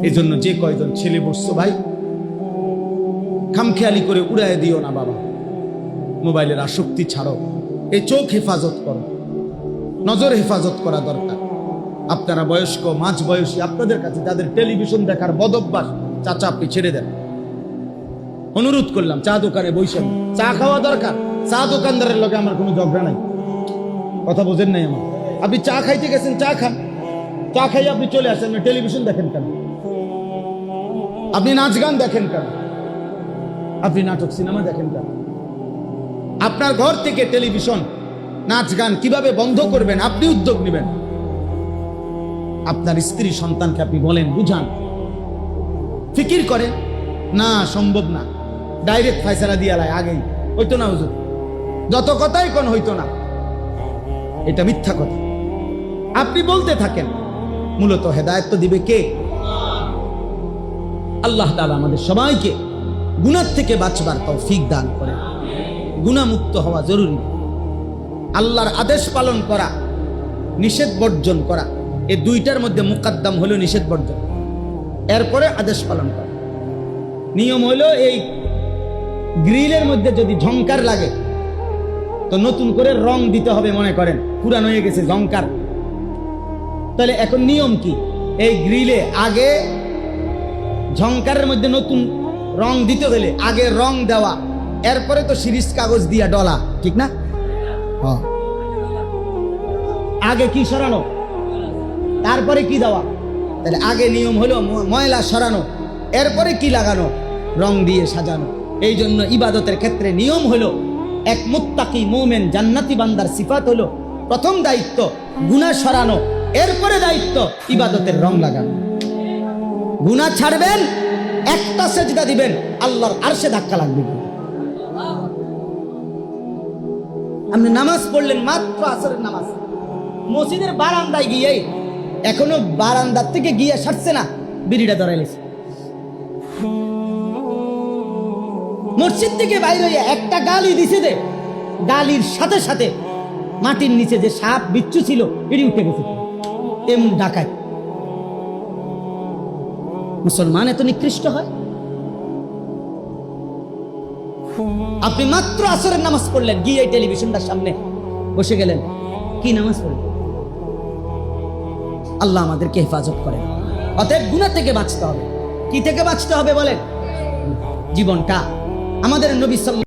এজন্য যে কয়জন ছেলে বসছো ভাই, খামখেয়ালি করে উড়ায় দিও না বাবা। মোবাইলের আসক্তি ছাড়ো, এই চোখ হেফাজত করো, নজর হেফাজত করা দরকার। আপনারা বয়স্ক, মাঝ বয়সী, আপনাদের কাছে যাদের টেলিভিশন দেখার বদভ্যাস, চাচা আপনি ছেড়ে দেন। অনুরোধ করলাম, চা দোকানে বসেন, চা খাওয়া দরকার। চা দোকানদারের লগে আমার কোনো ঝগড়া নাই, কথা বোঝেন নাই আমার। আপনি চা খাইতে গেছেন, চা খান, চা খাই আপনি চলে আসেন। টেলিভিশন দেখেন কেন? আপনি নাচ গান দেখেন কেন? আপনি নাটক সিনেমা দেখেন কেন? আপনার ঘর থেকে টেলিভিশন, নাচ গান কিভাবে বন্ধ করবেন আপনি উদ্যোগ নেবেন। আপনার স্ত্রী সন্তানকে আপনি বলেন, বুঝান, ফিকির করেন। না, সম্ভব না, ডাইরেক্ট ফয়সালা দিয়ে আলাই আগেই হইতো না হুজুর, যত কথাই কোন হইতো না, এটা মিথ্যা কথা। আপনি বলতে থাকেন, মূলত হেদায়েত তো দিবে কে? আল্লাহ তাআলা আমাদের সবাইকে গুনাহ থেকে বাঁচবার তৌফিক দান করেন। গুনাহমুক্ত হওয়া জরুরি। আল্লাহর আদেশ পালন করা, নিষেধ বর্জন করা, এই দুইটার মধ্যে মুকদ্দম হলো নিষেধ বর্জন, এরপরে আদেশ পালন করা। নিয়ম হলো, এই গ্রিলের মধ্যে যদি ঝংকার লাগে তো নতুন করে রং দিতে হবে। মনে করেন পুরানো হয়ে গেছে ঝংকার, তাহলে এখন নিয়ম কি? এই গ্রিলে আগে ঝংকারের মধ্যে নতুন রং দিতে হলে আগে রং দেওয়া, এরপরে তো সিরিজ কাগজ দিয়া ডলা, ঠিক না? আগে কি সরানো, তারপরে কি দেওয়া। তাহলে আগে নিয়ম হলো ময়লা সরানো, এরপরে কি লাগানো, রং দিয়ে সাজানো। এই জন্য ইবাদতের ক্ষেত্রে নিয়ম হলো, এক মুত্তাকি মুমিন জান্নাতি বান্দার সিফাত হলো, প্রথম দায়িত্ব গুনাহ সরানো, এরপরে দায়িত্ব ইবাদতের রং লাগানো। গুনাহ ছাড়বেন, একটা সেজদা দিবেন, আল্লাহর আরশে ধাক্কা লাগবে। আপনি নামাজ পড়লেন, মাত্র আসরের নামাজ, মসজিদের বারান্দায় গিয়ে, এখনো বারান্দার থেকে গিয়ে সারছে না, বিড়িটা ধরাইলেছে। মসজিদ থেকে বাইরে একটা গালি দিছে, যে গালির সাথে সাথে মাটির নিচে যে সাপ বিচ্ছু ছিল এটি উঠে গেছে। এমন ডাকায় মুসলমান এত নিকৃষ্ট হয়? আপনি মাত্র আসরের নামাজ পড়লেন, গিয়ে টেলিভিশনটার সামনে বসে গেলেন, কি নামাজ পড়লেন? আল্লাহ আমাদেরকে হেফাজত করেন। অতএব গুনাহ থেকে বাঁচতে হবে। কি থেকে বাঁচতে হবে বলেন? জীবনটা আমাদের নবী সাল্লাল্লাহু